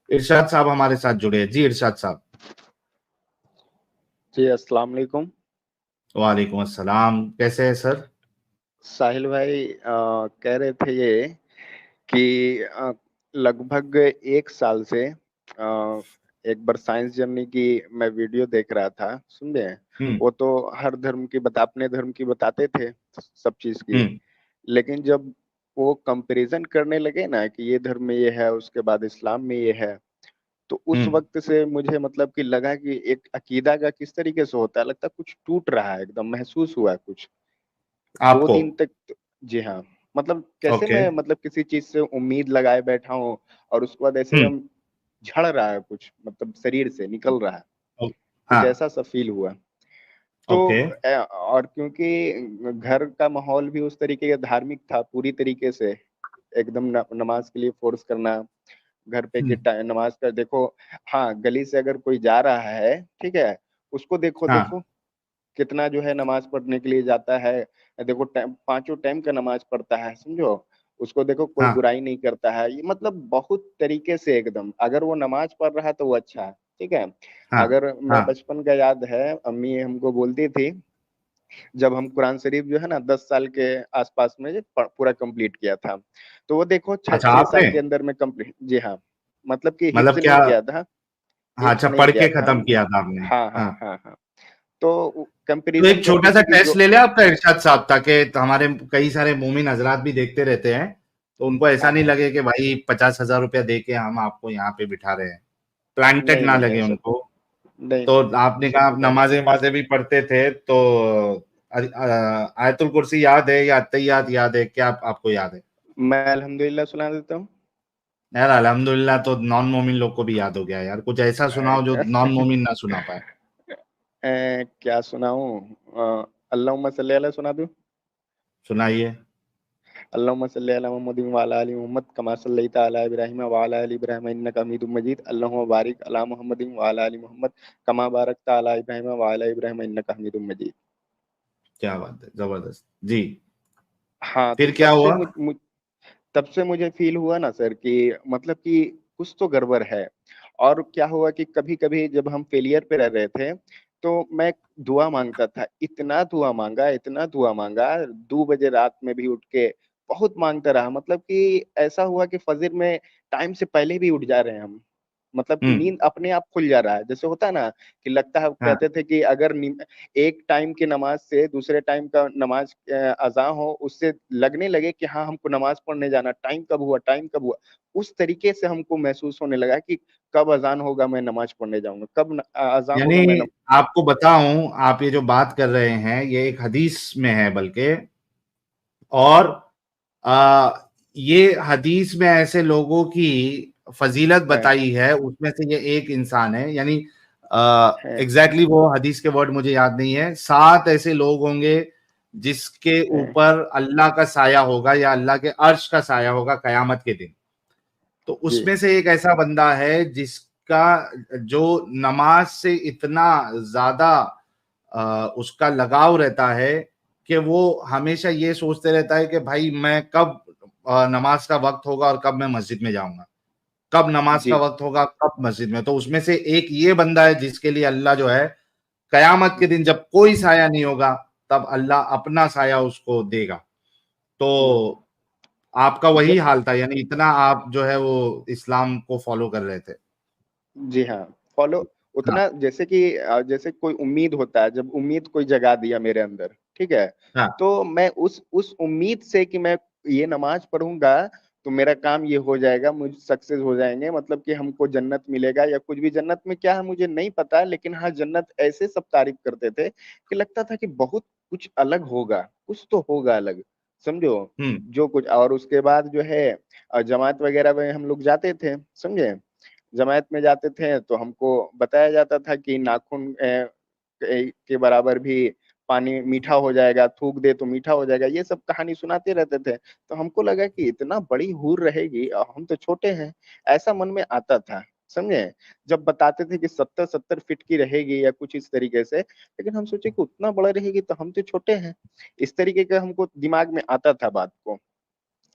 इरशाद साहब हमारे साथ जुड़े हैं। जी इरशाद साहब। जी अस्सलाम वालेकुम। वालेकुम अस्सलाम, कैसे हैं सर? साहिल भाई कह रहे थे ये कि लगभग 1 साल से एक बार साइंस जर्नी की मैं वीडियो देख रहा था, समझे। हम्म। वो तो हर धर्म की अपने धर्म की बताते थे, सब चीज की। हम्म। लेकिन जब वो कंपैरिजन करने लगे ना कि ये धर्म में ये है, उसके बाद इस्लाम में ये है, तो उस हम्म। वक्त से मुझे मतलब कि लगा कि एक अकीदा का किस तरीके से होता है, लगता है कुछ टूट रहा है, एकदम महसूस हुआ है कुछ। दो आपको? दिन तक जी हाँ। मतलब कैसे ओके। मैं मतलब किसी चीज से उम्मीद लगाए बैठा हूँ, और उसके बाद ऐसे हम्म। एकदम झड़ रहा है कुछ, मतलब शरीर से निकल रहा है, ओ- कुछ हाँ। ऐसा सा फील हुआ। तो ओके। और क्योंकि घर का माहौल भी उस तरीके का धार्मिक था, पूरी तरीके से एकदम नमाज के लिए फोर्स करना घर पे कि हम्म। नमाज का देखो। हाँ, गली से अगर कोई जा रहा है, ठीक है, उसको देखो हाँ। देखो कितना जो है नमाज पढ़ने के लिए जाता है। देखो पांचों टाइम का नमाज पढ़ता है, समझो। उसको देखो, कोई हाँ। बुराई नहीं करता है, ये मतलब बहुत तरीके से एकदम, अगर वो नमाज पढ़ रहा है तो वो अच्छा है, ठीक है। हाँ। अगर मैं हाँ। बचपन का याद है, अम्मी हमको बोलती थी, जब हम कुरान शरीफ जो है ना 10 साल के आसपास में जो पूरा कंप्लीट किया था, तो वो देखो छह अच्छा छह आपने, साल के अंदर में कंप्लीट, जी हाँ। मतलब कि हिफ्ज मतलब क्या? नहीं किया था, हाँ, हिफ्ज अच्छा, नहीं पढ़ किया के था। खत्म किया था आपने? हाँ हाँ हाँ। हाँ हाँ। तो तो कंपैरिजन एक छोटा करती सा थी कि टेस्ट जो ले ले आपका इरशाद साहब, ताकि हमारे कई सारे मोमिन हजरात भी देखते रहते हैं, तो उनको ऐसा हाँ नहीं हाँ। लगे कि भाई 50,000 रुपया दे के हम आपको यहाँ पे बिठा रहे हैं, प्लांटेड नहीं ना नहीं, लगे ऐसा उनको। नहीं तो नहीं, आपने ऐसा कहा कोई आप बात नहीं। नमाजें वमाजें भी पढ़ते थे, तो आयतुल कुर्सी याद है या अत्तहियात याद है क्या? आपको याद है? मैं अल्हम्दुलिल्लाह सुना देता हूँ। यार अल्हम्दुलिल्लाह तो नॉन मोमिन लोग को भी याद हो गया यार, कुछ ऐसा सुनाओ जो नॉन मोमिन ना सुना पाए। क्या सुनाऊं? अल्लाहुम्मा सल्ली अला सुना दूं? सुनाइए। अल्लाहुम्मा सल्ली अला मुहम्मदिन व अला आलि मुहम्मद कमा सल्लैता अला इब्राहीम व अला आलि इब्राहीम इन्नका हमीदुम मजीद। अल्लाहुम्मा बारिक अला मुहम्मदिन व अला आलि मुहम्मद कमा बारकता अला इब्राहीम व अला इब्राहीम इन्नका हमीदुम मजीद। क्या बात है, जबरदस्त जी। हाँ, तो फिर क्या हुआ? तब से मुझे फील हुआ ना सर कि मतलब कि कुछ तो गड़बड़ है। और क्या हुआ कि कभी कभी जब हम फेलियर पे रह रहे थे, तो मैं दुआ मांगता था, इतना दुआ मांगा, इतना दुआ मांगा, 2 बजे रात में भी उठ के बहुत मांगता रहा। मतलब कि ऐसा हुआ कि फजर में टाइम से पहले भी उठ जा रहे हैं हम। मतलब कि हम्म। नींद अपने आप खुल जा रहा है, जैसे होता है ना कि लगता है, हाँ। कहते थे कि अगर एक टाइम की नमाज से दूसरे टाइम का नमाज अज़ान हो, उससे लगने लगे कि हाँ हमको नमाज पढ़ने जाना, टाइम कब हुआ, टाइम कब हुआ। उस तरीके से हमको महसूस होने लगा कि कब अज़ान होगा मैं नमाज पढ़ने जाऊंगा, कब अज़ान यानी होगा मैं आपको बताऊं, आप ये जो बात कर रहे हैं ये एक हदीस में है बल्कि, और आ, ये हदीस में ऐसे लोगों की फजीलत है, बताई है, उसमें से ये एक इंसान है। यानी है, एग्जैक्टली वो हदीस के वर्ड मुझे याद नहीं है, 7 ऐसे लोग होंगे जिसके है, ऊपर अल्लाह का साया होगा या अल्लाह के अर्श का साया होगा कयामत के दिन। तो जी उसमें से एक ऐसा बंदा है जिसका, जो नमाज से इतना ज्यादा उसका लगाव रहता है कि वो हमेशा ये सोचते रहता है कि भाई मैं कब नमाज का वक्त होगा और कब मैं मस्जिद में जाऊंगा, कब नमाज का जी वक्त होगा कब मस्जिद में। तो उसमें से एक ये बंदा है जिसके लिए अल्लाह जो है कयामत के दिन जब कोई साया नहीं होगा, तब अल्लाह अपना साया उसको देगा। तो आपका वही ज, हाल था, यानी इतना आप जो है वो इस्लाम को फॉलो कर रहे थे? जी हाँ, फॉलो हाँ। उतना, जैसे कि जैसे कोई उम्मीद होता है, जब उम्मीद कोई जगा दिया मेरे अंदर, ठीक है, हाँ। तो मैं उस उम्मीद से कि मैं ये नमाज पढ़ूंगा तो मेरा काम ये हो जाएगा, मुझे सक्सेस हो जाएंगे, मतलब कि हमको जन्नत मिलेगा या कुछ भी। जन्नत में क्या है मुझे नहीं पता, लेकिन हाँ जन्नत ऐसे सब तारीफ करते थे कि लगता था कि बहुत कुछ अलग होगा, कुछ तो होगा अलग, समझो। हम्म। जो कुछ, और उसके बाद जो है जमात वगैरह में हम लोग जाते थे, समझे। जमायत में जाते थे तो हमको बताया जाता था कि नाखून के बराबर भी पानी मीठा हो जाएगा, थूक दे तो मीठा हो जाएगा, ये सब कहानी सुनाते रहते थे। तो हमको लगा कि इतना बड़ी हूर रहेगी और हम तो छोटे हैं, ऐसा मन में आता था, समझे। जब बताते थे कि 70-70 फीट की रहेगी या कुछ इस तरीके से, लेकिन हम सोचे कि उतना बड़ा रहेगी तो हम तो छोटे हैं, इस तरीके का हमको दिमाग में आता था बात को।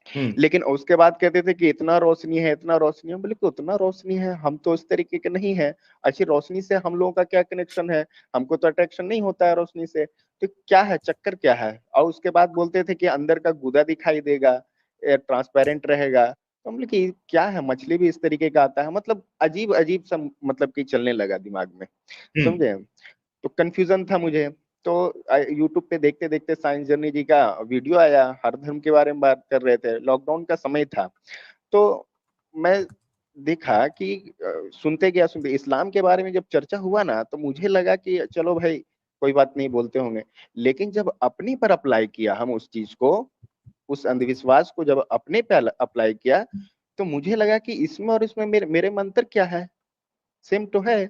लेकिन उसके बाद कहते थे कि इतना रोशनी है, इतना रोशनी है। बोले कि उतना रोशनी है, हम तो उस तरीके के नहीं है। अच्छी रोशनी से हम लोगों का क्या कनेक्शन है, हमको तो अट्रैक्शन नहीं होता है रोशनी से। तो क्या है, चक्कर क्या है? और उसके बाद बोलते थे कि अंदर का गुदा दिखाई देगा, ट्रांसपेरेंट रहेगा। तो हम बोले कि क्या है, मछली भी इस तरीके का आता है? मतलब अजीब अजीब सा मतलब कि चलने लगा दिमाग में, समझे? तो कंफ्यूजन था मुझे। तो यूट्यूब पे देखते देखते साइंस जर्नी जी का वीडियो आया, हर धर्म के बारे में बात कर रहे थे, लॉकडाउन का समय था। तो मैं देखा कि सुनते गया, सुनते इस्लाम के बारे में जब चर्चा हुआ ना, तो मुझे लगा कि चलो भाई कोई बात नहीं, बोलते होंगे। लेकिन जब अपने पर अप्लाई किया हम उस चीज को, उस अंधविश्वास को जब अपने पे अप्लाई किया, तो मुझे लगा कि इसमें और इसमें मेरे मेरे में अंतर क्या है, सेम तो है।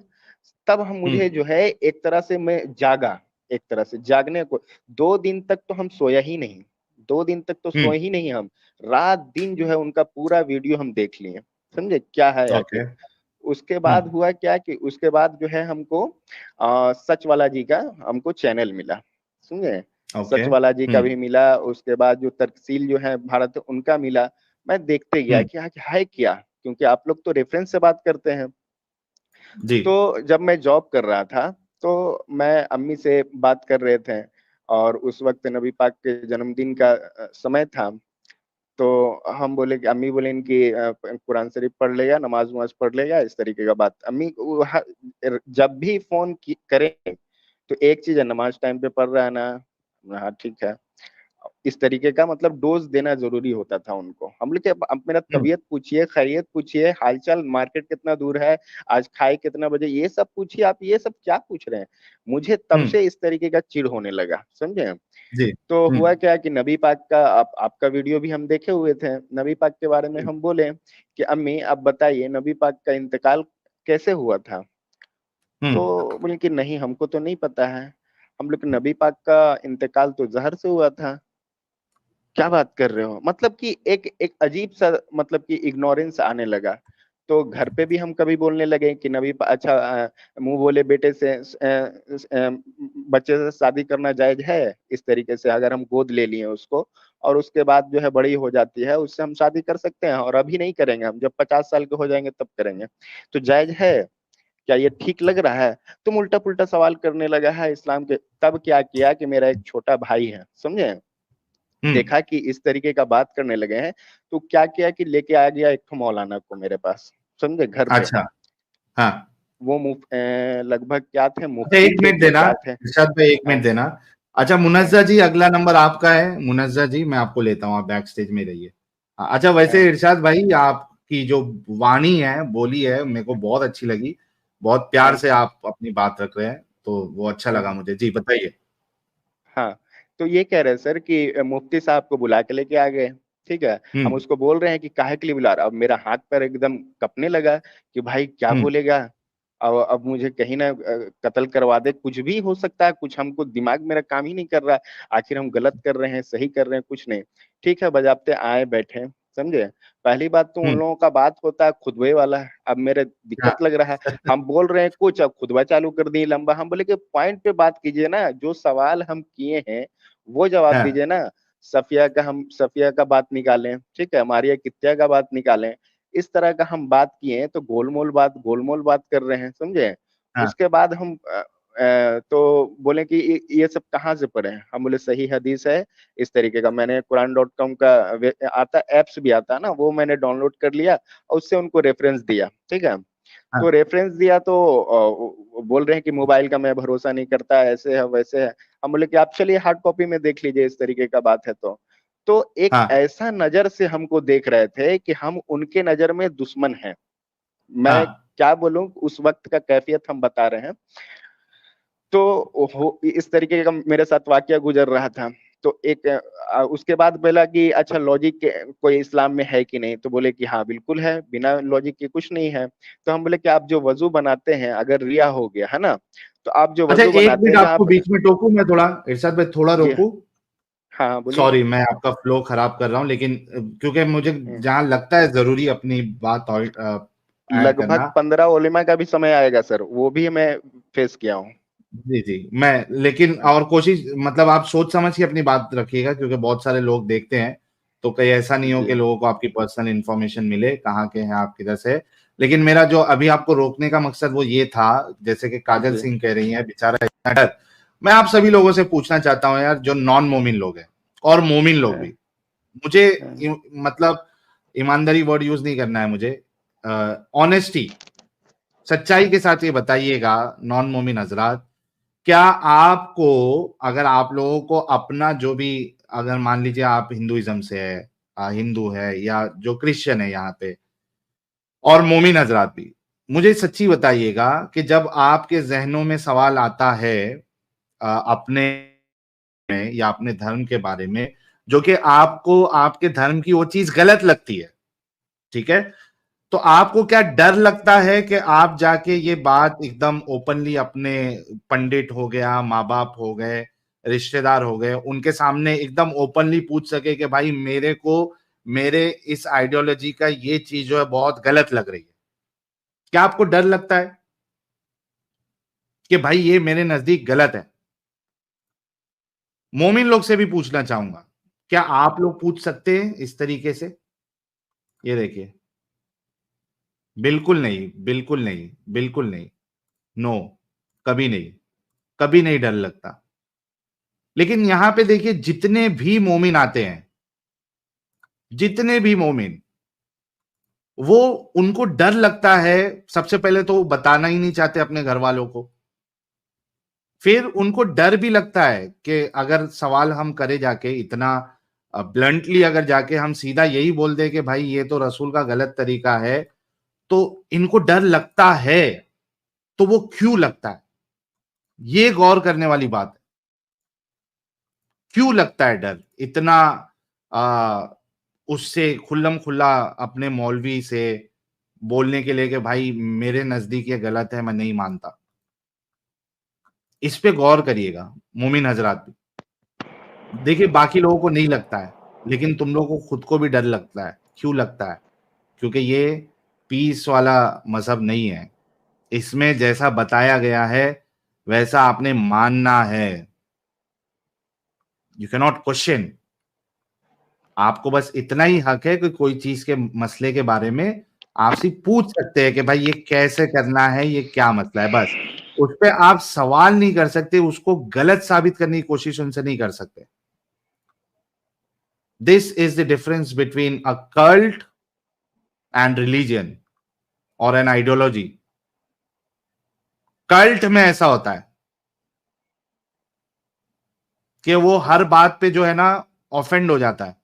तब हम मुझे जो है एक तरह से मैं जागा, एक तरह से जागने को 2 दिन तक तो हम सोया ही नहीं, 2 दिन तक तो सोए ही नहीं हम। रात दिन जो है उनका पूरा वीडियो हम देख लिए, समझे क्या है ओके। आखिर। उसके बाद हुआ क्या कि उसके बाद जो है हमको सच वाला जी का हमको चैनल मिला, समझे। ओके। सच वाला जी का भी मिला, उसके बाद जो तर्कशील जो है भारत उनका मिला। मैं देखते गया कि आखिर है क्या, क्योंकि आप लोग तो रेफरेंस से बात करते हैं। जी। तो जब मैं जॉब कर रहा था, तो मैं अम्मी से बात कर रहे थे, और उस वक्त नबी पाक के जन्मदिन का समय था। तो हम बोले कि अम्मी बोले कि कुरान शरीफ पढ़ लेगा, नमाज वमाज पढ़ लेगा, इस तरीके का बात। अम्मी जब भी फोन करें तो एक चीज है, नमाज टाइम पे पढ़ रहा है ना? हाँ ठीक है। इस तरीके का मतलब डोज देना जरूरी होता था उनको। हम लोग अब मेरा तबीयत पूछिए, खैरियत पूछिए, हालचाल, मार्केट कितना दूर है, आज खाए कितना बजे, ये सब पूछिए। आप ये सब क्या पूछ रहे हैं? मुझे तब से इस तरीके का चिढ़ होने लगा, समझे। जी। तो हुआ क्या कि नबी पाक का आपका वीडियो भी हम देखे हुए थे, नबी पाक के बारे में हम बोले कि अम्मी आप बताइए नबी पाक का इंतकाल कैसे हुआ था। तो बोले कि नहीं हमको तो नहीं पता है। हम लोग नबी पाक का इंतकाल तो जहर से हुआ था। क्या बात कर रहे हो? मतलब कि एक एक अजीब सा मतलब कि इग्नोरेंस आने लगा। तो घर पे भी हम कभी बोलने लगे कि अच्छा मुंह बोले बेटे से बच्चे से शादी करना जायज है? इस तरीके से अगर हम गोद ले लिए उसको, और उसके बाद जो है बड़ी हो जाती है, उससे हम शादी कर सकते हैं, और अभी नहीं करेंगे, हम जब 50 साल के हो जाएंगे तब करेंगे, तो जायज है? क्या ये ठीक लग रहा है? तुम उल्टा पुल्टा सवाल करने लगा है इस्लाम के। तब क्या किया कि मेरा एक छोटा भाई है, समझे, देखा कि इस तरीके का बात करने लगे हैं, तो क्या किया कि लेके आ गया एक तो मौलाना को मेरे पास, समझे, घर पे। अच्छा। हाँ। वो लगभग क्या थे, अच्छा, मुफ्ती एक थे मिनट कि देना क्या थे। इरशाद भाई, एक हाँ, मिनट देना। अच्छा हाँ, मुनज्जा जी, अगला नंबर आपका है। मुनज्जा जी, मैं आपको लेता हूँ, आप बैक स्टेज में रहिए। हाँ, अच्छा वैसे हाँ, इरशाद भाई, आपकी जो वाणी है, बोली है, मेरे को बहुत अच्छी लगी। बहुत प्यार हाँ, से आप अपनी बात रख रहे हैं, तो वो अच्छा लगा हाँ, मुझे। जी बताइए। हाँ। तो ये कह रहे सर कि मुफ्ती साहब को बुला के लेके आ गए, ठीक है। हम हम्म। उसको बोल रहे हैं कि काहे के लिए बुला रहा? अब मेरा हाथ पैर एकदम कपने लगा कि भाई क्या हम्म। बोलेगा। अब मुझे कहीं ना कत्ल करवा दे, कुछ भी हो सकता है, कुछ हमको दिमाग मेरा काम ही नहीं कर रहा। आखिर हम गलत कर रहे हैं, सही कर रहे हैं, कुछ नहीं। ठीक है, बजाते आए बैठे, समझे। पहली बात तो उन हम्म। लोगों का बात होता है खुतबे वाला। अब मेरे हाँ। दिक्कत लग रहा है, हम बोल रहे हैं कुछ, अब खुतबा चालू कर दिए लंबा। हम बोले कि पॉइंट पे बात कीजिए ना, जो सवाल हम किए हैं वो जवाब हाँ। दीजिए ना। सफिया का बात निकालें, ठीक है, मारिया कित्या का बात निकालें। इस तरह का हम बात किए हैं, तो गोलमोल बात कर रहे हैं, समझे। हाँ। उसके बाद हम तो बोले कि ये सब कहाँ से पढ़े हैं? हम बोले सही हदीस है, इस तरीके का। मैंने कुरान.com का आता एप्स भी आता है ना, वो मैंने डाउनलोड कर लिया, और उससे उनको रेफरेंस दिया, ठीक है। हाँ। तो रेफरेंस दिया तो बोल रहे हैं कि मोबाइल का मैं भरोसा नहीं करता, ऐसे है वैसे है। हम बोले कि आप चलिए हार्ड कॉपी में देख लीजिए, इस तरीके का बात है तो एक हाँ। ऐसा नजर से हमको देख रहे थे कि हम उनके नजर में दुश्मन हैं। मैं हाँ। क्या बोलूं, उस वक्त का कैफियत हम बता रहे हैं। तो इस तरीके का मेरे साथ वाकया गुजर रहा था। तो एक उसके बाद बोला कि अच्छा लॉजिक कोई इस्लाम में है कि नहीं? तो बोले कि हाँ बिल्कुल है, बिना लॉजिक के कुछ नहीं है। तो हम बोले कि आप जो वजू बनाते हैं, अगर रिया हो गया है ना, तो आप जो अच्छा, वजू एक बनाते मिनट हैं जहाँ आपको बीच में टोकूं मैं थोड़ा, इरशाद भाई थोड़ा जी रोकूं। हाँ, हाँ, बोलिए। सॉरी, मैं आपका फ्लो खराब कर रहा हूं, लेकिन क्योंकि मुझे हम्म, जहां लगता है जरूरी अपनी बात और ऐड लगभग करना। 15 उलेमा का भी समय आएगा सर, वो भी मैं फेस किया हूँ। जी जी, मैं लेकिन और कोशिश, मतलब आप सोच समझ के अपनी बात रखिएगा, क्योंकि बहुत सारे लोग देखते हैं, तो कहीं ऐसा नहीं हो जी। कि लोगों को आपकी पर्सनल इंफॉर्मेशन मिले कहाँ के हैं आप, किधर से। लेकिन मेरा जो अभी आपको रोकने का मकसद वो ये था, जैसे कि काजल जी। सिंह कह रही है बेचारा इतना डर। मैं आप सभी लोगों से पूछना चाहता हूँ यार, जो नॉन मोमिन लोग हैं और मोमिन लोग हाँ, भी, मुझे हाँ, मतलब ईमानदारी वर्ड यूज नहीं करना है मुझे, ऑनेस्टी, सच्चाई के साथ ये बताइएगा नॉन मोमिन हजरात, क्या आपको, अगर आप लोगों को अपना जो भी, अगर मान लीजिए आप हिंदुइज्म से है, हिंदू है या जो क्रिश्चियन है यहाँ पे, और मोमिन हजरात भी, मुझे सच्ची बताइएगा कि जब आपके जहनों में सवाल आता है अपने में या अपने धर्म के बारे में, जो कि आपको आपके धर्म की वो चीज गलत लगती है, ठीक है, तो आपको क्या डर लगता है कि आप जाके ये बात एकदम ओपनली अपने पंडित हो गया, माँ बाप हो गए, रिश्तेदार हो गए, उनके सामने एकदम ओपनली पूछ सके कि भाई मेरे को मेरे इस आइडियोलॉजी का ये चीज जो है बहुत गलत लग रही है? क्या आपको डर लगता है कि भाई ये मेरे नजदीक गलत है? मोमिन लोग से भी पूछना चाहूंगा, क्या आप लोग पूछ सकते हैं इस तरीके से? ये देखिए, बिल्कुल नहीं, बिल्कुल नहीं, बिल्कुल नहीं, नो, कभी नहीं, कभी नहीं डर लगता। लेकिन यहां पे देखिए, जितने भी मोमिन आते हैं, जितने भी मोमिन, वो, उनको डर लगता है। सबसे पहले तो वो बताना ही नहीं चाहते अपने घर वालों को, फिर उनको डर भी लगता है कि अगर सवाल हम करे जाके इतना ब्लंटली, अगर जाके हम सीधा यही बोल दे कि भाई ये तो रसूल का गलत तरीका है, तो इनको डर लगता है। तो वो क्यों लगता है, ये गौर करने वाली बात है। क्यों लगता है डर इतना, आ, उससे खुल्लम खुल्ला अपने मौलवी से बोलने के लिए कि भाई मेरे नजदीक ये गलत है, मैं नहीं मानता? इस पे गौर करिएगा मोमिन हजरात भी। देखिए, बाकी लोगों को नहीं लगता है, लेकिन तुम लोगों को खुद को भी डर लगता है। क्यों लगता है? क्योंकि ये पीस वाला मजहब नहीं है। इसमें जैसा बताया गया है वैसा आपने मानना है। You can not question. आपको बस इतना ही हक है कि कोई चीज के मसले के बारे में आपसे पूछ सकते हैं कि भाई ये कैसे करना है, ये क्या मसला है, बस। उस पर आप सवाल नहीं कर सकते, उसको गलत साबित करने की कोशिश उनसे नहीं कर सकते। This is the difference between a cult and religion और एन आइडियोलॉजी। कल्ट में ऐसा होता है कि वो हर बात पे जो है ना ऑफेंड हो जाता है।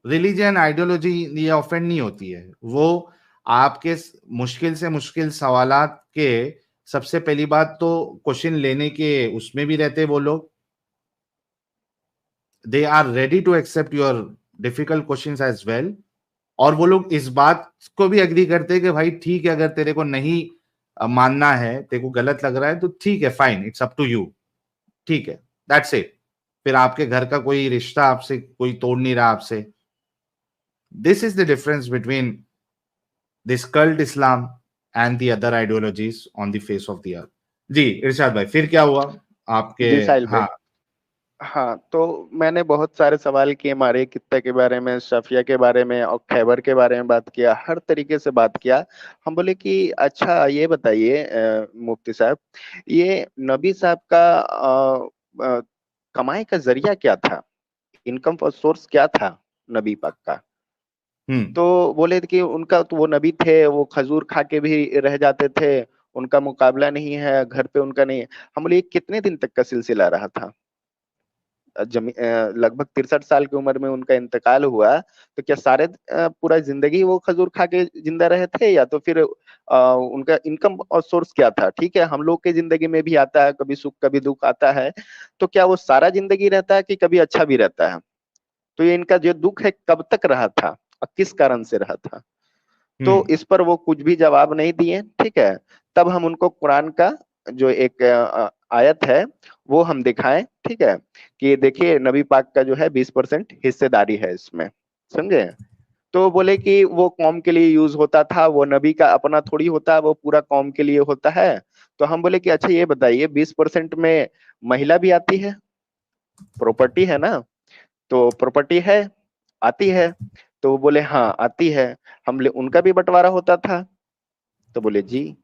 रिलीजन, आइडियोलॉजी, ये ऑफेंड नहीं होती है। वो आपके मुश्किल से मुश्किल सवालात के, सबसे पहली बात तो क्वेश्चन लेने के उसमें भी रहते वो लोग, they are ready to accept your difficult questions as well. और वो लोग इस बात को भी एग्री करते हैं कि भाई ठीक है, अगर तेरे को नहीं मानना है, तेरे को गलत लग रहा है, तो ठीक है, fine, it's up to you, ठीक है, दैट्स इट। फिर आपके घर का कोई रिश्ता आपसे कोई तोड़ नहीं रहा आपसे। This is the difference between this cult Islam and the other ideologies on the face of the earth. जी इरशाद भाई, फिर क्या हुआ आपके? जी साहिल भाई। हाँ। हाँ, तो मैंने बहुत सारे सवाल किए, मारे कित्ते के बारे में, शफिया के बारे में और खैबर के बारे में बात किया, हर तरीके से बात किया। हम बोले कि अच्छा ये बताइए मुफ्ती साहब, ये नबी साहब का कमाई का जरिया क्या था, इनकम का सोर्स क्या था नबी पाक का? हम्म। तो बोले कि उनका तो, वो नबी थे, वो खजूर खा के भी रह जाते थे, उनका मुकाबला नहीं है, घर पे उनका नहीं है। हम बोले कितने दिन तक का सिलसिला रहा था? लगभग 63 साल की उम्र में उनका इंतकाल हुआ, तो क्या सारे पूरा जिंदगी वो खजूर खा के जिंदा रहे थे, या तो फिर उनका इनकम और सोर्स क्या था? ठीक है, हम लोग के जिंदगी में भी आता है, कभी सुख कभी दुख आता है, तो क्या वो सारा जिंदगी रहता है कि कभी अच्छा भी रहता है? तो ये इनका जो दुख है कब तक रहा था और किस कारण से रहा था? तो हम्म। इस पर वो कुछ भी जवाब नहीं दिए। ठीक है, तब हम उनको कुरान का जो एक आयत है वो हम दिखाएं। ठीक है, कि देखिए नबी पाक का जो है 20% हिस्सेदारी है इसमें, समझे? तो बोले कि वो कौम के लिए यूज होता था, वो नबी का अपना थोड़ी होता है, वो पूरा कौम के लिए होता है। तो हम बोले कि अच्छा ये बताइए 20% में महिला भी आती है? प्रॉपर्टी है ना, तो प्रॉपर्टी है, आती है। तो वो बोले हाँ आती है। हम बोले उनका भी बंटवारा होता था? तो बोले जी।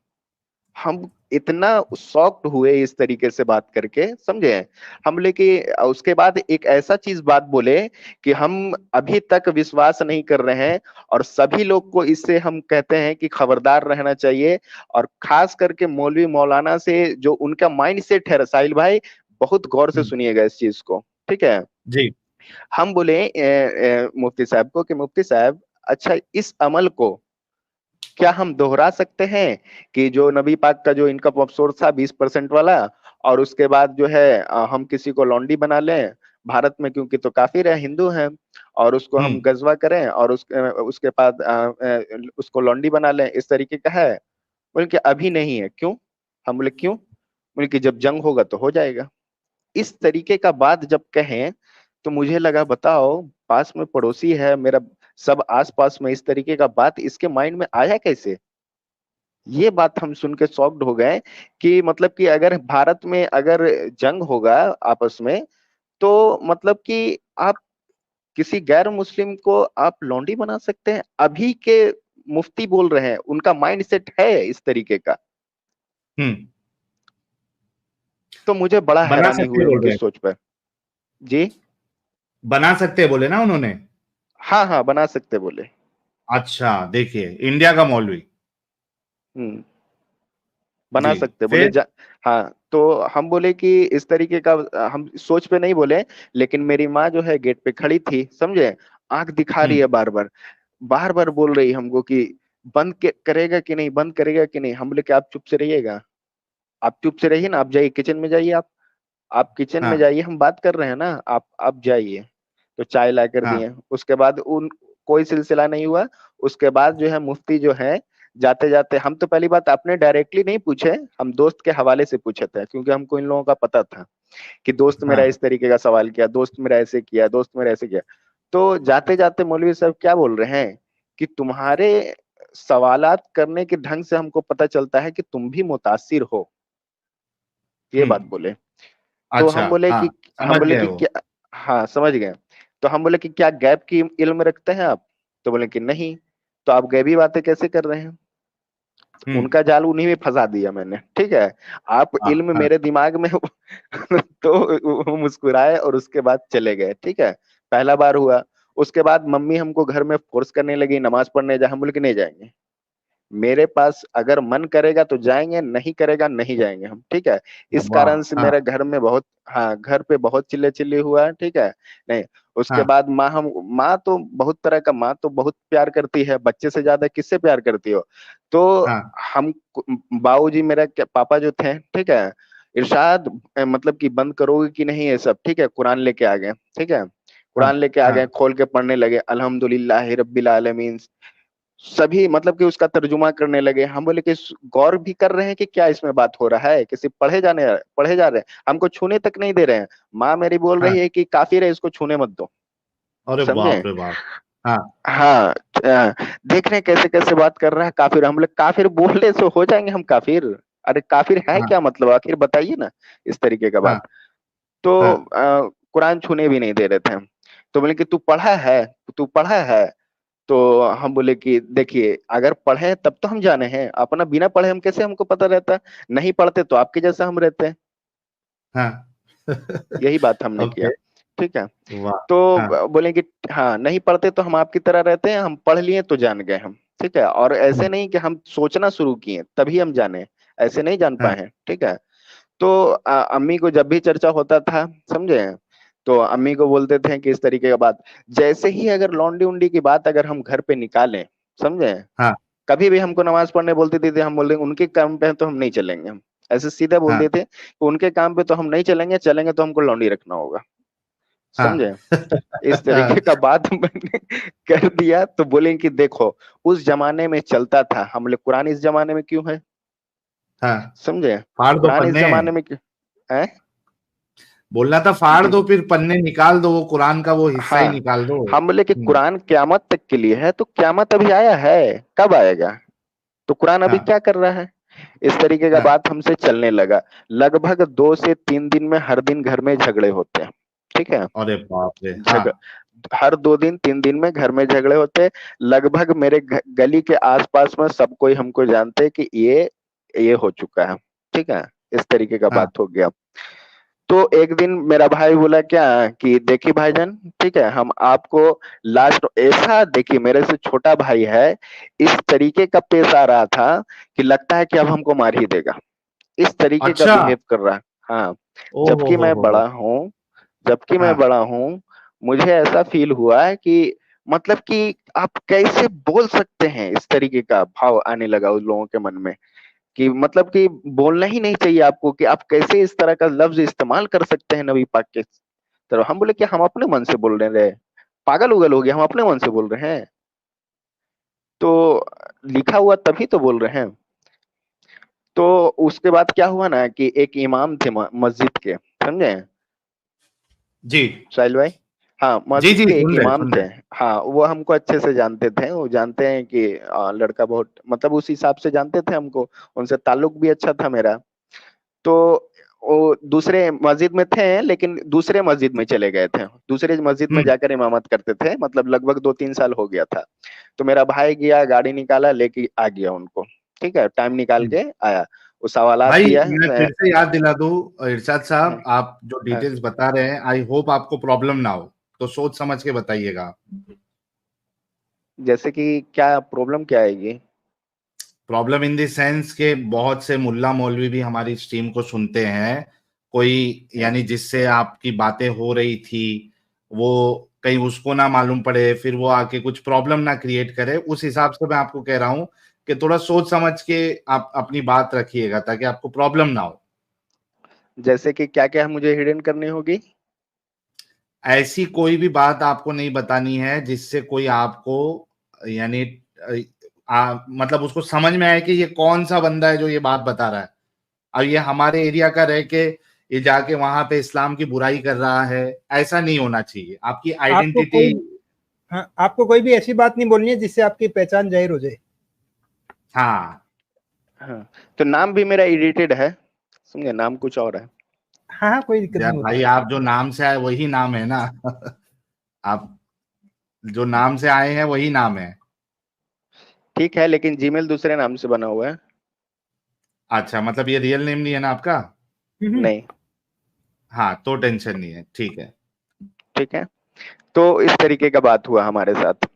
हम इतना शॉक्ड हुए इस तरीके से बात करके, समझे। हम बोले कि उसके बाद एक ऐसा चीज बात बोले कि हम अभी तक विश्वास नहीं कर रहे हैं, और सभी लोग को इससे हम कहते हैं कि खबरदार रहना चाहिए। और खास करके मौलवी मौलाना से जो उनका माइंड सेट है रसाइल भाई, बहुत गौर से हम्म, सुनिएगा इस चीज को, ठीक है। जी। हम बोले मुफ्ती साहब को कि मुफ्ती साहब, अच्छा इस अमल को क्या हम दोहरा सकते हैं कि जो नबी पाक का जो इनकम ऑफ सोर्स था 20% वाला, और उसके बाद जो है हम किसी को लॉन्डी बना लें भारत में, क्योंकि तो काफिर है, हिंदू हैं, और उसको हम हम्म, गजवा करें, और उसके बाद उसको लॉन्डी बना लें, इस तरीके का है। बोले कि अभी नहीं है, क्यों? हम बोले क्यों? बोले कि जब जंग होगा तो हो जाएगा। इस तरीके का बात जब कहें, तो मुझे लगा बताओ, पास में पड़ोसी है मेरा, सब आस पास में, इस तरीके का बात इसके माइंड में आया कैसे? ये बात हम सुन के शॉक्ड हो गए कि मतलब कि अगर भारत में अगर जंग होगा आपस में, तो मतलब कि आप किसी गैर मुस्लिम को आप लौंडी बना सकते हैं? अभी के मुफ्ती बोल रहे हैं, उनका माइंड सेट है इस तरीके का। हम्म। तो मुझे बड़ा बना हैरानी सकते हुई बोल उनकी रहे हैं। सोच पर। जी। बना सकते बोले ना उन्होंने। हाँ हाँ, बना सकते बोले। अच्छा, देखिए, इंडिया का मौलवी। हम्म। बना जी। सकते बोले फिर। हाँ, तो हम बोले कि इस तरीके का हम सोच पे नहीं बोले, लेकिन मेरी माँ जो है गेट पे खड़ी थी, समझे, आंख दिखा रही है हम्म। बार बार, बार बार बोल रही हमको कि करेगा कि नहीं, बंद करेगा कि नहीं। हम बोले कि आप चुप से रहिएगा, आप चुप से रहिए ना, आप जाइए किचन में जाइए, आप किचन में हाँ, जाइए, हम बात कर रहे हैं ना, आप जाइए। तो चाय ला कर हाँ, दिए, उसके बाद उन कोई सिलसिला नहीं हुआ। उसके बाद जो है मुफ्ती जो है, जाते जाते, हम तो पहली बात आपने डायरेक्टली नहीं पूछे, हम दोस्त के हवाले से पूछे थे, क्योंकि हमको इन लोगों का पता था कि दोस्त मेरा हाँ। इस तरीके का सवाल किया, दोस्त मेरा ऐसे किया, दोस्त मेरा ऐसे किया। तो जाते जाते मौलवी साहब क्या बोल रहे हैं कि तुम्हारे सवालात करने के ढंग से हमको पता चलता है कि तुम भी मुतासिर हो, ये बात हम्म। बोले। तो अच्छा, हाँ, हम समझ बोले गए कि वो। क्या, हाँ समझ गए। तो हम बोले कि क्या गैप की इल्म रखते हैं आप? तो बोले कि नहीं। तो आप गैबी बातें कैसे कर रहे हैं? हम्म। उनका जाल उन्हीं में फंसा दिया मैंने, ठीक है। आप हाँ, इल्म हाँ, मेरे दिमाग में तो वो मुस्कुराए और उसके बाद चले गए, ठीक है। पहला बार हुआ। उसके बाद मम्मी हमको घर में फोर्स करने लगी नमाज पढ़ने जा, हम बोले कि नहीं जाएंगे। मेरे पास अगर मन करेगा तो जाएंगे, नहीं करेगा नहीं जाएंगे हम, ठीक है। इस वाह, कारण से हाँ, मेरे घर में बहुत, हाँ घर पे बहुत चिल्ले चिल्ली हुआ, ठीक है। नहीं, उसके हाँ, बाद माँ तो बहुत तरह का, माँ तो बहुत प्यार करती है, बच्चे से ज्यादा किससे प्यार करती हो? तो हाँ, हम, बाबूजी मेरा पापा जो थे, ठीक है, इरशाद मतलब कि बंद करोगे कि नहीं ये सब, ठीक है, कुरान लेके आ गए, ठीक है। हाँ, कुरान लेके आ हाँ, गए, खोल के पढ़ने लगे, अल्हम्दुलिल्लाह रब्बिल आलमीन, सभी मतलब कि उसका तर्जुमा करने लगे। हम बोले कि गौर भी कर रहे हैं कि क्या इसमें बात हो रहा है, कि सिर्फ पढ़े जा रहे हैं, हमको छूने तक नहीं दे रहे हैं। माँ मेरी बोल हाँ। रही है कि काफिर है, इसको छूने मत दो, अरे समझे। बाप रे बाप। हाँ, हाँ, देख रहे हैं कैसे कैसे बात कर रहा है काफिर। हम लोग काफिर बोलने से हो जाएंगे हम काफिर? अरे काफिर है हाँ, क्या मतलब, आखिर बताइए ना, इस तरीके का हाँ, बात। तो हाँ, कुरान छूने भी नहीं दे रहे थे हम। तो बोले कि तू पढ़ा है? तो हम बोले कि देखिए, अगर पढ़े तब तो हम जाने हैं, अपना बिना पढ़े हम कैसे, हमको पता रहता? नहीं पढ़ते तो आपके जैसा हम रहते हैं। हाँ। यही बात हमने किया, ओके। ठीक है। वाह। तो हाँ, बोले कि हाँ, नहीं पढ़ते तो हम आपकी तरह रहते हैं, हम पढ़ लिए तो जान गए हम, ठीक है। और ऐसे हम्म, नहीं कि हम सोचना शुरू किए तभी हम जाने, ऐसे नहीं जान हाँ, पाए हैं, ठीक है। तो अम्मी को जब भी चर्चा होता था, समझे, तो अम्मी को बोलते थे कि इस तरीके का बात, जैसे ही अगर लौंडी उंडी की बात अगर हम घर पे निकालें, समझे, हाँ, कभी भी हमको नमाज पढ़ने बोलती थी, हम बोल देंगे उनके काम पे हैं तो हम नहीं चलेंगे, हम ऐसे सीधा बोल हाँ, देते कि उनके काम पे तो हम नहीं चलेंगे, चलेंगे तो हमको लौंडी रखना होगा, हाँ। समझे। इस तरीके का बात मैंने कर दिया। तो बोले कि देखो, उस जमाने में चलता था, हम लोग कुरान इस जमाने में क्यों है, हाँ। समझे। फाड़ दो कुरान इस पन्ने। जमाने में क्यों है? बोलना था फाड़ जी। दो, फिर पन्ने निकाल दो, वो कुरान का वो हिस्सा ही हाँ, निकाल दो। हम बोले कि कुरान क्यामत तक के लिए है, तो क्यामत अभी आया है, कब आएगा? तो कुरान अभी हाँ, क्या कर रहा है? इस तरीके का हाँ, बात हमसे चलने लगा। लगभग 2 से 3 दिन में हर दिन घर में झगड़े होते हैं, ठीक है। अरे बाप रे, हाँ। झग हर 2 दिन 3 दिन में घर में झगड़े होते। लगभग मेरे गली के आसपास में सब कोई हमको जानते कि ये हो चुका है। ठीक है, इस तरीके का हाँ। बात हो गया। तो एक दिन मेरा भाई बोला क्या कि देखिए भाईजान, ठीक है, हम आपको लास्ट ऐसा, देखिए मेरे से छोटा भाई है, इस तरीके का पेश आ रहा था कि लगता है कि अब हमको मार ही देगा, इस तरीके का अच्छा। बिहेव कर रहा है। हाँ, ओ जबकि मैं हो। बड़ा हूँ, जबकि मैं हाँ। बड़ा हूँ, मुझे ऐसा फील हुआ है कि मतलब कि आप कैसे बोल सकते हैं, इस तरीके का भाव आने लगा उन लोगों के मन में कि मतलब कि बोलना ही नहीं चाहिए आपको, कि आप कैसे इस तरह का लफ्ज इस्तेमाल कर सकते हैं नबी पाक के तरफ। हम बोले कि हम अपने मन से बोल रहे हैं, पागल उगल हो गया, हम अपने मन से बोल रहे हैं, तो लिखा हुआ तभी तो बोल रहे हैं। तो उसके बाद क्या हुआ ना कि एक इमाम थे मस्जिद के, समझे जी साहिल भाई? हाँ, जी मस्जिद जी, के एक इमाम सुन थे। रहे। हाँ, वो हमको अच्छे से जानते थे, वो जानते हैं कि लड़का बहुत मतलब उस हिसाब से जानते थे हमको, उनसे ताल्लुक भी अच्छा था मेरा। तो वो दूसरे मस्जिद में थे, लेकिन दूसरे मस्जिद में चले गए थे, दूसरे मस्जिद में हम्म। जाकर इमामत करते थे, मतलब लगभग 2-3 साल हो गया था। तो मेरा भाई गया, गाड़ी निकाला, लेके आ गया उनको, ठीक है, टाइम निकाल हम्म। के आया, वो सवालात भाई किया। मैं फिर से याद दिला दूं, इरशाद हाँ, साहब, आप जो हाँ। डिटेल्स बता रहे हैं, आई होप आपको प्रॉब्लम ना हो, तो सोच समझ के बताइएगा। जैसे कि क्या प्रॉब्लम क्या आएगी? प्रॉब्लम इन द सेंस के बहुत से मुल्ला मौलवी भी हमारी स्ट्रीम को सुनते हैं। कोई हाँ। यानी जिससे आपकी बातें हो रही थी, वो कहीं उसको ना मालूम पड़े, फिर वो आके कुछ प्रॉब्लम ना क्रिएट करे, उस हिसाब से मैं आपको कह रहा हूं कि थोड़ा सोच समझ के आप अपनी बात रखिएगा, ताकि आपको प्रॉब्लम ना हो। जैसे जैसे कि क्या क्या मुझे हिडन करनी होगी? ऐसी कोई भी बात आपको नहीं बतानी है जिससे कोई आपको यानी मतलब उसको समझ में आए कि ये कौन सा बंदा है जो ये बात बता रहा है। अब ये हमारे एरिया का रह के ये जाके वहां पे इस्लाम की बुराई कर रहा है, ऐसा नहीं होना चाहिए। आपकी आपको आइडेंटिटी। कोई हाँ, आपको कोई भी ऐसी बात नहीं बोलनी है जिससे आपकी पहचान जाहिर हो जाए। हाँ। हाँ, तो नाम भी मेरा एडिटेड है, समझे, नाम कुछ और है। हाँ हाँ, कोई दिक्कत यार नहीं होती। भाई, आप जो नाम से आए वही नाम है ना। आप जो नाम से आए हैं वही नाम है। ठीक है, लेकिन जीमेल दूसरे नाम से बना हुआ है। अच्छा, मतलब ये रियल नेम नहीं है ना आपका? नहीं। हाँ, तो टेंशन नहीं है, ठीक है। ठीक है, तो इस तरीके का बात हुआ हमारे साथ।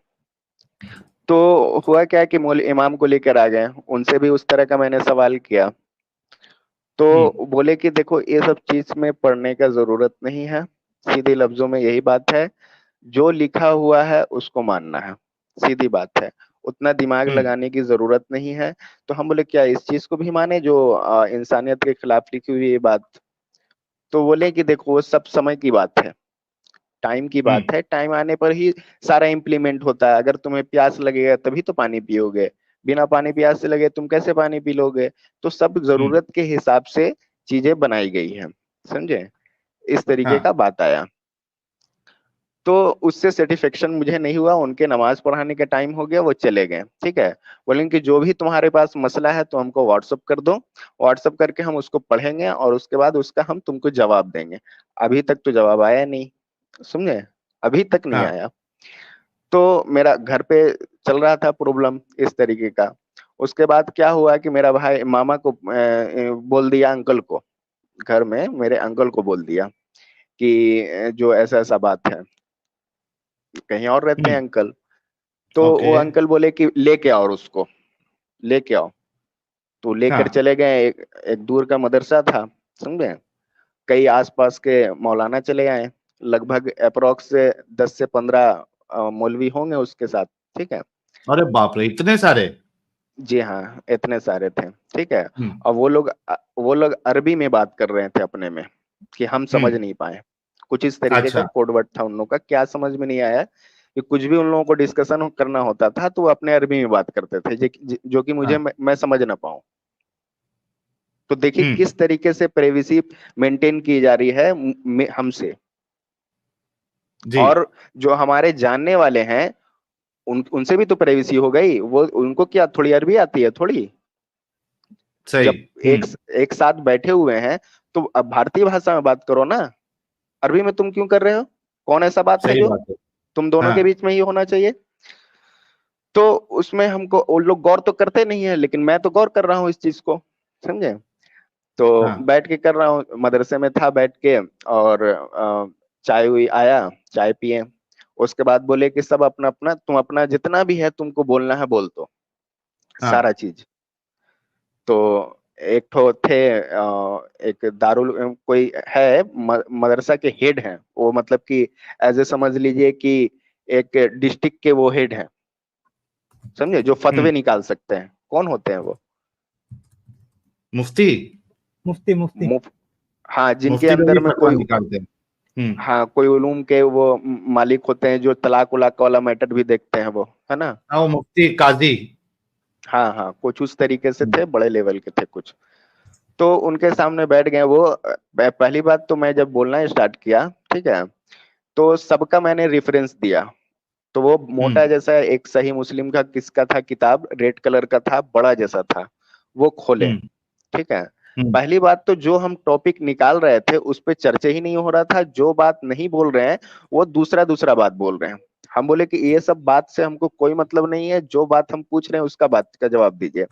तो हुआ क्या कि मौल इमाम को लेकर आ गए, उनसे भी उस तरह का मैंने सवाल किया। हम्म। तो बोले कि देखो ये सब चीज में पढ़ने का जरूरत नहीं है, सीधे लफ्जों में यही बात है, जो लिखा हुआ है उसको मानना है, सीधी बात है, उतना दिमाग हम्म। लगाने की जरूरत नहीं है। तो हम बोले क्या इस चीज को भी माने जो इंसानियत के खिलाफ लिखी हुई ये बात? तो बोले कि देखो वो सब समय की बात है, टाइम की हम्म। बात है, टाइम आने पर ही सारा इम्प्लीमेंट होता है। अगर तुम्हें प्यास लगेगा तभी तो पानी पियोगे, बिना पानी प्यास से लगे तुम कैसे पानी पी लोगे? तो सब हम्म। जरूरत के हिसाब से चीजें बनाई गई हैं, समझे, इस तरीके का हाँ। बात आया। तो उससे सेटिस्फेक्शन मुझे नहीं हुआ, उनके नमाज पढ़ाने का टाइम हो गया, वो चले गए, ठीक है। बोलेंगे कि जो भी तुम्हारे पास मसला है तो हमको व्हाट्सअप कर दो, व्हाट्सअप करके हम उसको पढ़ेंगे और उसके बाद उसका हम तुमको जवाब देंगे। अभी तक तो जवाब आया नहीं, समझे, अभी तक नहीं हाँ। आया। तो मेरा घर पे चल रहा था प्रॉब्लम इस तरीके का। उसके बाद क्या हुआ कि मेरा भाई मामा को बोल दिया, अंकल को, घर में मेरे अंकल को बोल दिया कि जो ऐसा ऐसा बात है, कहीं और रहते हैं हम्म। अंकल। तो वो ओके। अंकल बोले कि लेके आओ उसको, लेके आओ। तो लेकर हाँ। चले गए, एक दूर का मदरसा था, समझे, कई आसपास के मौलाना चले आए, लगभग अप्रोक्स से 10 से 15 मौलवी होंगे उसके साथ, ठीक है। अरे बाप रे, इतने सारे! जी हाँ, इतने सारे थे, ठीक है। हम्म। और वो लोग अरबी में बात कर रहे थे अपने में, कि हम समझ हम्म। नहीं पाए, कुछ इस तरीके का अच्छा। कोडवर्ड था उन लोगों का, क्या समझ में नहीं आया कि कुछ भी उन लोगों को डिस्कशन करना होता था तो वो अपने अरबी में बात करते थे, जो कि मुझे हाँ। मैं समझ ना पाऊं। तो देखिए हम्म। किस तरीके से प्राइवेसी मेंटेन की जा रही है हमसे। जी। और जो हमारे जानने वाले हैं उनसे भी तो प्राइवेसी हो गई, वो उनको क्या थोड़ी अरबी आती है थोड़ी? सही। जब एक एक साथ बैठे हुए हैं तो अब भारतीय भाषा में बात करो ना, अरबी में तुम क्यों कर रहे हो? कौन ऐसा बात है सही जो बात है। तुम दोनों के हाँ बीच में ही होना चाहिए? तो उसमें हमको वो लोग गौर तो करते नहीं है, लेकिन मैं तो गौर कर रहा हूँ इस चीज को, समझे? तो हाँ बैठ के कर रहा हूँ, मदरसे में था बैठ के, और चाय हुई, आया, चाय पिए। उसके बाद बोले कि सब अपना अपना, तुम अपना जितना भी है तुमको बोलना है बोल दो, सारा हाँ चीज। तो एक ठो थे एक दारुल कोई है, मदरसा के हेड हैं वो, मतलब कि ऐसे समझ लीजिए कि एक डिस्ट्रिक्ट के वो हेड हैं, समझे, जो फतवे निकाल सकते हैं। कौन होते हैं वो? मुफ्ती। मुफ्ती मुफ्ती। मुफ हाँ, जिनके मुफ्ती लोग अंदर ही में फतवा कोई, निकालते हैं। हाँ, कोई उलूम के वो मालिक होते हैं, जो तलाक उलाक वाला मैटर भी देखते हैं वो, है ना? हाँ वो मुफ्ती काजी। हाँ हाँ, कुछ उस तरीके से हम्म, थे, बड़े लेवल के थे कुछ। तो उनके सामने बैठ गए वो। पहली बात तो मैं जब बोलना स्टार्ट किया, ठीक है, तो सबका मैंने रेफरेंस दिया। तो वो मोटा हम्म, जैसा एक सही मुस्लिम का किसका था किताब, रेड कलर का था, बड़ा जैसा था, वो खोले, हम्म, ठीक है। हम्म, पहली बात तो जो हम टॉपिक निकाल रहे थे उस पे चर्चा ही नहीं हो रहा था, जो बात नहीं बोल रहे हैं वो दूसरा दूसरा बात बोल रहे हैं। हम बोले कि ये सब बात से हमको कोई मतलब नहीं है, जो बात हम पूछ रहे हैं उसका बात का जवाब दीजिए।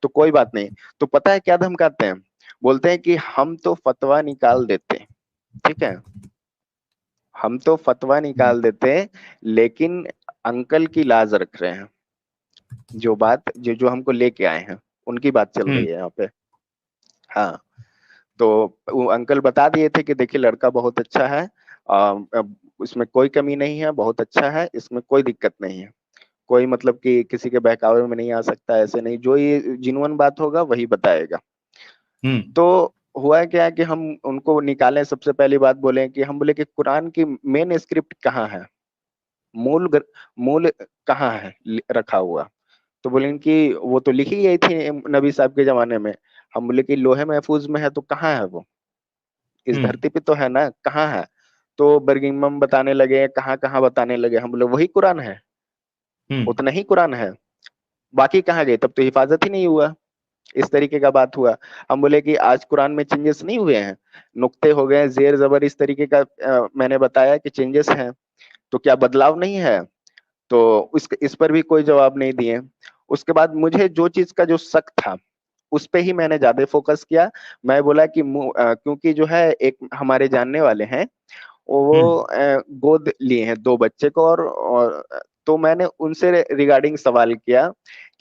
तो कोई बात नहीं। तो पता है क्या धमकाते हैं? बोलते हैं कि हम तो फतवा निकाल देते, ठीक है, हम तो फतवा हम्म, निकाल देते, लेकिन अंकल की लाज रख रहे हैं। जो बात जो जो हमको लेके आए हैं उनकी बात चल रही हम्म, है यहाँ पे। हाँ, तो वो अंकल बता दिए थे कि देखिए लड़का बहुत अच्छा है, इसमें कोई कमी नहीं है, बहुत अच्छा है, इसमें कोई दिक्कत नहीं है, कोई मतलब कि किसी के बहकावे में नहीं आ सकता, ऐसे नहीं, जो ये जिन्युइन बात होगा वही बताएगा। हम्म, तो हुआ क्या कि हम उनको निकाले, सबसे पहली बात बोले कि हम बोले कि कुरान की मेन स्क्रिप्ट कहाँ है, मूल कहाँ है रखा हुआ? तो बोले कि वो तो लिखी गई थी नबी साहब के जमाने में। हम बोले कि लोहे महफूज में है, तो कहाँ है वो? इस हम्म, धरती पे तो है ना, कहाँ है? तो बरगिमम बताने लगे, कहाँ कहाँ बताने लगे। हम बोले वही कुरान है, हम्म, उतना ही कुरान है, बाकी कहाँ गए? तब तो हिफाजत ही नहीं हुआ। इस तरीके का बात हुआ। हम बोले कि आज कुरान में चेंजेस नहीं हुए हैं, नुक्ते हो गए, जेर जबर, इस तरीके का मैंने बताया कि चेंजेस हैं, तो क्या बदलाव नहीं है? तो इस पर भी कोई जवाब नहीं दिए। उसके बाद मुझे जो चीज का जो शक था उस पे ही मैंने ज्यादा फोकस किया। मैं बोला कि क्योंकि जो है एक हमारे जानने वाले हैं, हम्म, वो गोद लिए हैं दो बच्चे को, और तो मैंने उनसे रिगार्डिंग सवाल किया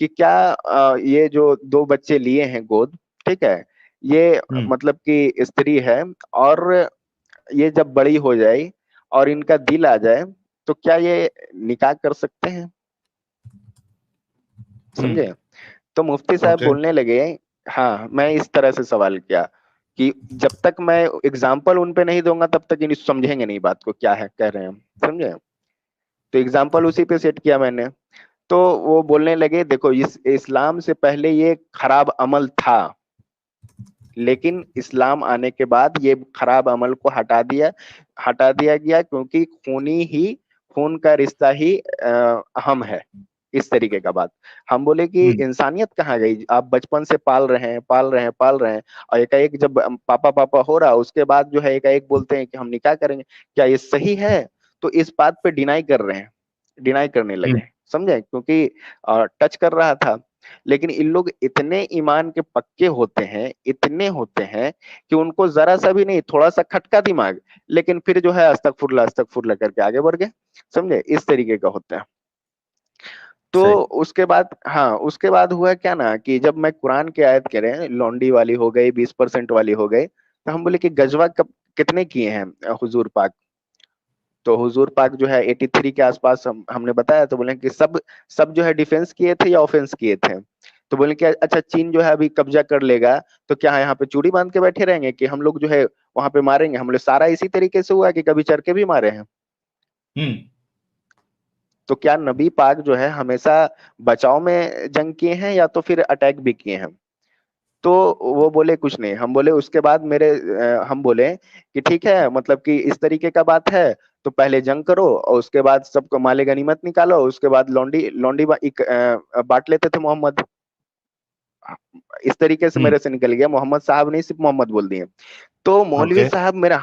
कि क्या ये जो दो बच्चे लिए हैं गोद, ठीक है, ये हम्म, मतलब कि स्त्री है, और ये जब बड़ी हो जाए और इनका दिल आ जाए तो क्या ये निकाह कर सकते हैं? समझे? तो मुफ्ती साहब ओके। बोलने लगे, हाँ, मैं इस तरह से सवाल किया कि जब तक मैं एग्जाम्पल उन पे नहीं दूंगा तब तक ये समझेंगे नहीं बात को, क्या है कह रहे हैं हम, समझे? तो एग्जाम्पल उसी पे सेट किया मैंने। तो वो बोलने लगे देखो, इस इस्लाम से पहले ये खराब अमल था, लेकिन इस्लाम आने के बाद ये खराब अमल को हटा दिया गया, क्योंकि खून का रिश्ता ही अहम है। इस तरीके का बात। हम बोले कि हम्म, इंसानियत कहाँ गई? आप बचपन से पाल रहे हैं, और एकाएक जब पापा पापा हो रहा उसके बाद जो है एकाएक बोलते हैं कि हम निकाह करेंगे, क्या ये सही है? तो इस बात पे डिनाई कर रहे हैं, डिनाई करने हम्म, लगे, समझे? क्योंकि टच कर रहा था। लेकिन इन लोग इतने ईमान के पक्के होते हैं, इतने होते हैं कि उनको जरा सा भी नहीं, थोड़ा सा खटका दिमाग, लेकिन फिर जो है अस्तगफुरुल्लाह करके आगे बढ़ गए, समझे? इस तरीके का होता है। तो सही। उसके बाद, हाँ, उसके बाद हुआ क्या ना कि जब मैं कुरान की आयत कह रहे हैं, लौंडी वाली हो गई, 20% वाली हो गई, तो हम बोले कि गजवा कब कितने किए हैं हुजूर पाक? तो हुजूर पाक जो है 83 के आसपास हमने बताया। तो बोले कि सब सब जो है डिफेंस किए थे या ऑफेंस किए थे? तो बोले कि अच्छा, चीन जो है अभी कब्जा कर लेगा तो क्या यहाँ पे चूड़ी बांध के बैठे रहेंगे कि हम लोग जो है वहां पे मारेंगे? हम लोग सारा इसी तरीके से हुआ कि कभी चढ़ के भी मारे हैं। हम्म, तो क्या नबी पाक जो है हमेशा बचाव में जंग किए हैं या तो फिर अटैक भी किए हैं? तो वो बोले कुछ नहीं। हम बोले उसके बाद हम बोले कि ठीक है, मतलब कि इस तरीके का बात है, तो पहले जंग करो और उसके बाद सबको माले गनीमत निकालो, उसके बाद लौंडी लौंडी बांट लेते थे मोहम्मद। इस तरीके से हम्म, मेरे से निकल गया, मोहम्मद साहब नहीं, सिर्फ मोहम्मद बोल दिए। तो मौलवी ओके। साहब मेरा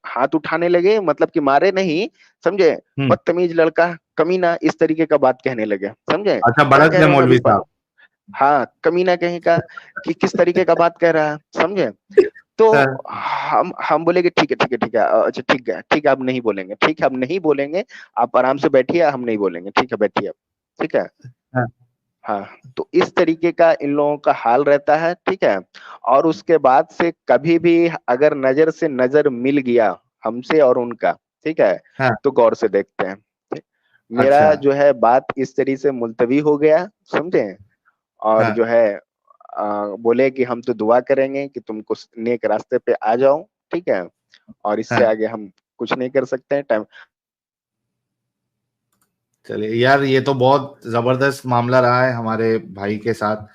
हाथ उठाने लगे, मतलब कि मारे नहीं, समझे, बदतमीज लड़का, कमीना, इस तरीके का बात कहने लगे, समझे। अच्छा, क्या भड़क कह गए रहे हो मौलवी अभी साहब। हाँ, कमीना कहीं का, कि किस तरीके का बात कह रहा है, समझे। तो हाँ, हम बोले कि ठीक है ठीक है ठीक है, अच्छा ठीक है ठीक है, अब नहीं बोलेंगे, ठीक है अब नहीं बोलेंगे, आप आराम से बैठिए, हम नहीं बोलेंगे, ठीक है बैठिए अब, ठीक है। हाँ, हाँ, तो इस तरीके का इन लोगों का हाल रहता है, ठीक है। और उसके बाद से कभी भी अगर नजर से नजर मिल गया हमसे और उनका, ठीक है, हाँ, तो गौर से देखते हैं, ठीक? अच्छा, मेरा जो है बात इस तरीके से मुलतवी हो गया, समझे। और जो हाँ, है बोले कि हम तो दुआ करेंगे कि तुमको नेक रास्ते पे आ जाओ, ठीक है, और इससे हाँ। आगे हम कुछ नहीं कर सकते हैं। टाइम चलिए यार, ये तो बहुत जबरदस्त मामला रहा है हमारे भाई के साथ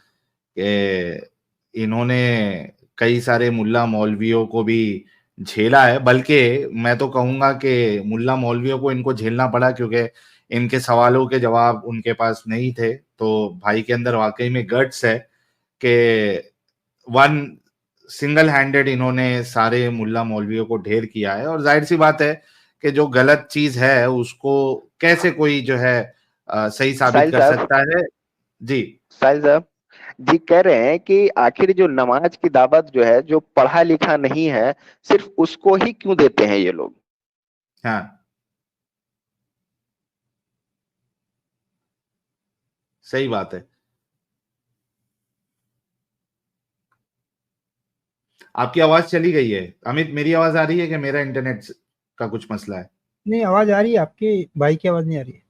कि इन्होंने कई सारे मुल्ला मौलवियों को भी झेला है। बल्कि मैं तो कहूंगा कि मुल्ला मौलवियों को इनको झेलना पड़ा, क्योंकि इनके सवालों के जवाब उनके पास नहीं थे। तो भाई के अंदर वाकई में गट्स है कि वन सिंगल हैंडेड इन्होंने सारे मुल्ला मौलवियों को ढेर किया है। और जाहिर सी बात है कि जो गलत चीज है उसको कैसे कोई जो है सही साबित साहिल कर साहब, सकता है। जी। साहिल साहब जी कह रहे हैं कि आखिर जो नमाज की दावत जो है, जो पढ़ा लिखा नहीं है, सिर्फ उसको ही क्यों देते हैं ये लोग। हाँ, सही बात है। आपकी आवाज चली गई है अमित। मेरी आवाज आ रही है कि मेरा इंटरनेट का कुछ मसला है? नहीं, आवाज आ रही है, आपके भाई की आवाज नहीं आ रही है।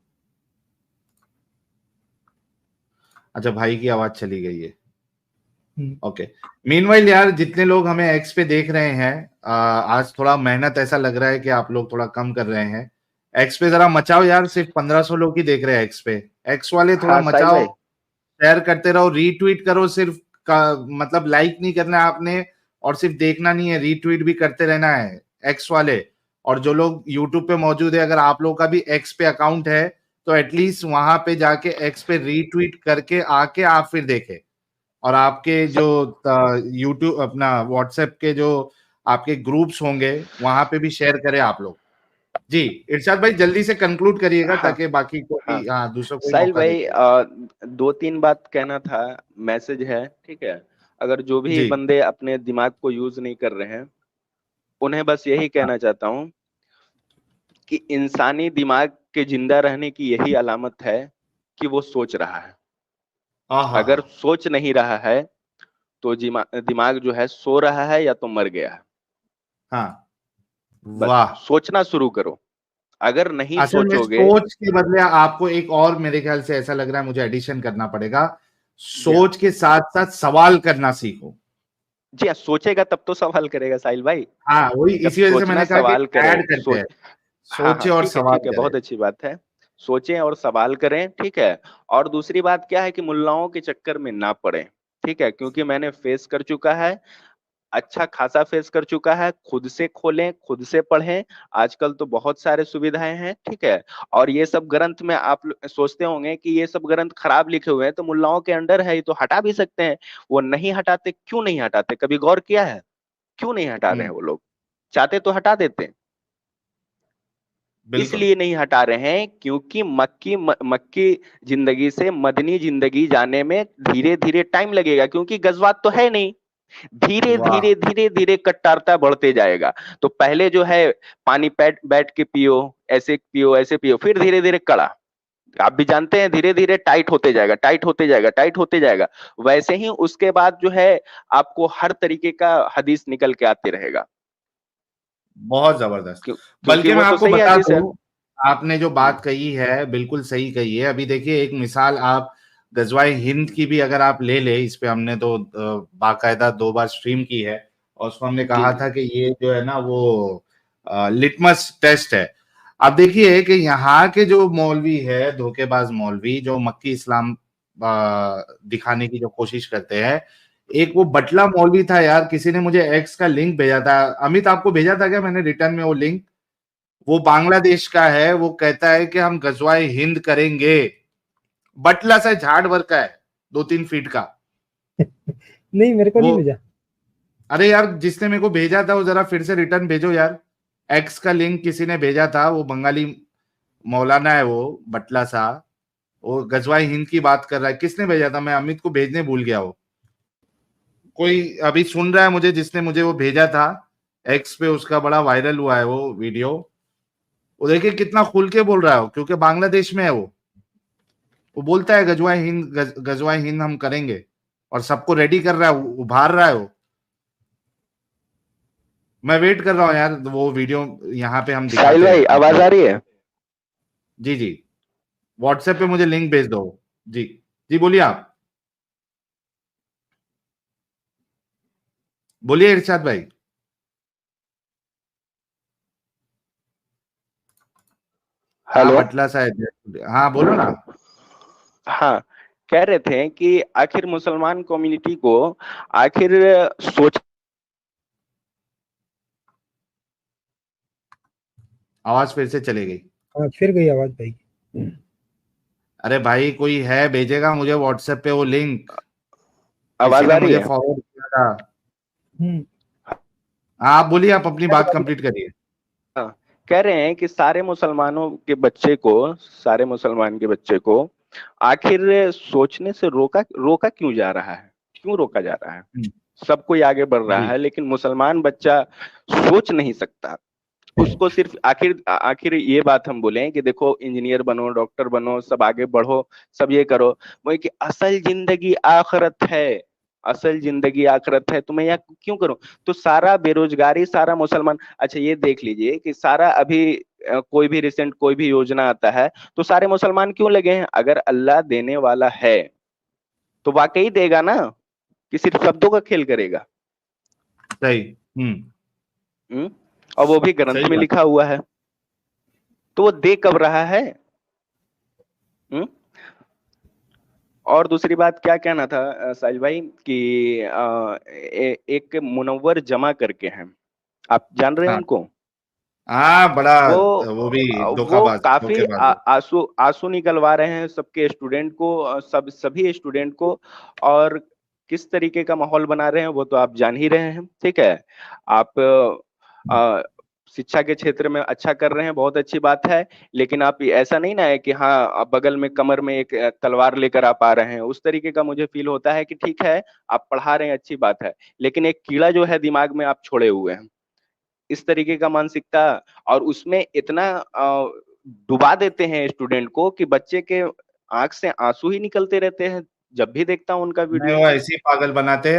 अच्छा, भाई की आवाज चली गई है। हम्म। ओके। मीनवाइल यार, जितने लोग हमें एक्स पे देख रहे हैं, आज थोड़ा मेहनत ऐसा लग रहा है कि आप लोग थोड़ा कम कर रहे हैं। एक्स पे जरा मचाओ यार, सिर्फ 1500 लोग ही देख रहे हैं एक्स पे। एक्स वाले थोड़ा हाँ साहिल मचाओ, भाई। शेयर करते रहो, रीट्वीट करो। सिर्फ का मतलब लाइक नहीं करना है आपने, और सिर्फ देखना नहीं है, रीट्वीट भी करते रहना है एक्स वाले। और जो लोग यूट्यूब पे मौजूद है, अगर आप लोगों का भी एक्स पे अकाउंट है, तो एटलीस्ट वहां पे जाके एक्स पे रीट्वीट करके आके आप फिर देखें। और आपके स- जो यूट्यूब अपना व्हाट्सएप के जो आपके ग्रुप्स होंगे, वहां पे भी शेयर करें आप लोग। जी, इरशाद भाई जल्दी से कंक्लूड करिएगा हाँ ताकि बाकी को हाँ भी, हाँ, दूसरों को भी साहिल मौका भाई, देते। दो तीन बात कहना था, मैसेज है, ठीक है। अगर जो भी जी। बंदे अपने दिमाग को यूज नहीं कर रहे हैं, उन्हें बस यही हाँ, कहना चाहता हूँ कि इंसानी दिमाग के जिंदा रहने की यही अलामत है कि वो सोच रहा है। हाँ, हाँ, अगर हाँ, सोच नहीं रहा है तो दिमाग जो है सो रहा है या तो मर गया है। हाँ। बस वाह। सोचना शुरू करो। अगर नहीं असल में सोचोगे। सोच के बदले आपको एक और, मेरे ख्याल से ऐसा लग रहा है मुझे, एडिशन करना पड़ेगा। जी हाँ, सोच के साथ साथ सवाल करना सीखो। जी हाँ, सोचेगा तब तो सवाल करेगा साहिल भाई। हाँ, वही, जब इसी वजह से सोचना मैंने कहा कि सवाल करे, ऐड करते हैं, हाँ सोचे हाँ और सवाल ठीक है, करें। बहुत अच्छी बात है। सोचें और सवाल करें, ठीक है। और दूसरी बात क्या है कि मुल्लाओं के चक्कर में ना पड़े, ठीक है, क्योंकि मैंने फेस कर चुका है, अच्छा खासा फेस कर चुका है। खुद से खोलें, खुद से पढ़ें। आजकल तो बहुत सारे सुविधाएं हैं, ठीक है। और ये सब ग्रंथ में आप सोचते होंगे कि ये सब ग्रंथ खराब लिखे हुए हैं तो मुल्लाओं के अंडर है, ये तो हटा भी सकते हैं। वो नहीं हटाते, क्यों नहीं हटाते, कभी गौर किया है? क्यों नहीं हटा रहे हैं हम्म। वो लोग? चाहते तो हटा देते। बिल्कुल। इसलिए नहीं हटा रहे हैं क्योंकि मक्की जिंदगी से मदनी जिंदगी जाने में धीरे धीरे टाइम लगेगा, क्योंकि गजवात तो है नहीं। धीरे वाह। धीरे धीरे धीरे कट्टारता बढ़ते जाएगा। तो पहले जो है पानी बैठ बैठ के पियो, ऐसे पियो, फिर धीरे धीरे कड़ा। आप भी जानते हैं धीरे धीरे टाइट होते जाएगा, टाइट होते जाएगा, टाइट होते जाएगा। वैसे ही उसके बाद जो है आपको हर तरीके का हदीस निकल के आते रहेगा। बहुत जबरदस्त। क्योंकि बल्कि वो मैं तो आपको सही बता हदीस है। दूं, आपने जो बात कही है बिल्कुल सही कही है। अभी देखिए, एक मिसाल आप गजवाए हिंद की भी अगर आप ले ले, इस पे हमने तो बाकायदा 2 बार स्ट्रीम की है, और उसमें हमने जी कहा जी। था कि ये जो है ना वो लिटमस टेस्ट है। अब देखिए कि यहाँ के जो मौलवी है, धोखेबाज मौलवी, जो मक्की इस्लाम दिखाने की जो कोशिश करते हैं। एक वो बटला मौलवी था यार, किसी ने मुझे एक्स का लिंक भेजा था। अमित, आपको भेजा था क्या मैंने रिटर्न में वो लिंक? वो बांग्लादेश का है, वो कहता है कि हम गजवाए हिंद करेंगे। बटला सा झाड़ भर का है, 2-3 फीट का। नहीं, मेरे को नहीं वो भेजा। अरे यार जिसने मेरे को भेजा था वो जरा फिर से रिटर्न भेजो यार। एक्स का लिंक किसी ने भेजा था, वो बंगाली मौलाना है, वो बटला सा, वो गजवाई हिंद की बात कर रहा है। किसने भेजा था? मैं अमित को भेजने भूल गया। वो कोई अभी सुन रहा है मुझे, जिसने मुझे वो भेजा था एक्स पे, उसका बड़ा वायरल हुआ है वो वीडियो। वो देखिए कितना खुल के बोल रहा है, क्योंकि बांग्लादेश में है वो बोलता है गजवाई हिंद, गजवाई हिंद हम करेंगे, और सबको रेडी कर रहा है, उभार रहा है वो। मैं वेट कर रहा हूँ यार, वो वीडियो यहाँ पे हम साहिल दिखाते भाई हैं। आवाज आ रही है? जी जी, व्हाट्सएप पे मुझे लिंक भेज दो। जी जी, बोलिए आप, बोलिए इरशाद भाई। हाँ हेलो। बटला साहब, हाँ बोलो ना। हाँ, कह रहे थे कि आखिर मुसलमान कम्युनिटी को आखिर सोच। आवाज फिर से चली गई। हाँ फिर गई आवाज भाई। अरे भाई कोई है, भेजेगा मुझे व्हाट्सएप पे वो लिंक, किसी आवाज ने आ रही मुझे है? फॉरवर्ड किया था। हम्म। हाँ आप बोलिए, आप अपनी बात कंप्लीट करिए। हाँ, कह रहे हैं कि सारे मुसलमानों के बच्चे को, सारे मुसलमान के बच्चे को आखिर सोचने से रोका रोका क्यों जा रहा है? क्यों रोका जा रहा है? हम्म, सब कोई आगे बढ़ रहा जी है, लेकिन मुसलमान बच्चा सोच नहीं सकता। उसको सिर्फ आखिर आखिर ये बात हम बोले कि देखो इंजीनियर बनो, डॉक्टर बनो, सब आगे बढ़ो, सब ये करो। वही कि असल जिंदगी आखिरत है, असल जिंदगी आखिरत है, तो मैं यहाँ क्यों करूं? तो सारा बेरोजगारी, सारा मुसलमान, अच्छा ये देख लीजिए कि सारा अभी कोई भी रिसेंट कोई भी योजना आता है तो सारे मुसलमान क्यों लगे हैं? अगर अल्लाह देने वाला है तो वाकई देगा ना, कि सिर्फ शब्दों का खेल करेगा? सही। हम्म। और वो भी ग्रंथ सही में बात। लिखा हुआ है, तो वो दे कब रहा है? हम्म। और दूसरी बात क्या कहना था साहिल भाई कि एक मुनव्वर जमा करके हैं, आप जान रहे हैं हाँ उनको? हाँ, बड़ा वो वो भी वो धोखाबाज, काफी धोखेबाज है। आंसू आंसू निकलवा रहे हैं सबके स्टूडेंट को, सभी स्टूडेंट को। और किस तरीके का माहौल बना रहे हैं वो तो आप जान ही रहे हैं, ठीक है। आप अ, शिक्षा के क्षेत्र में अच्छा कर रहे हैं, बहुत अच्छी बात है। लेकिन आप ऐसा नहीं ना है कि हाँ आप बगल में कमर में एक तलवार लेकर आप आ रहे हैं, उस तरीके का मुझे फील होता है कि ठीक है आप पढ़ा रहे हैं, अच्छी बात है, लेकिन एक कीड़ा जो है दिमाग में आप छोड़े हुए हैं, इस तरीके का मानसिकता। और उसमें इतना डुबा देते हैं स्टूडेंट को कि बच्चे के आंख से आंसू ही निकलते रहते हैं जब भी देखता हूँ उनका नहीं, वीडियो। वो ऐसे ही पागल बनाते हैं।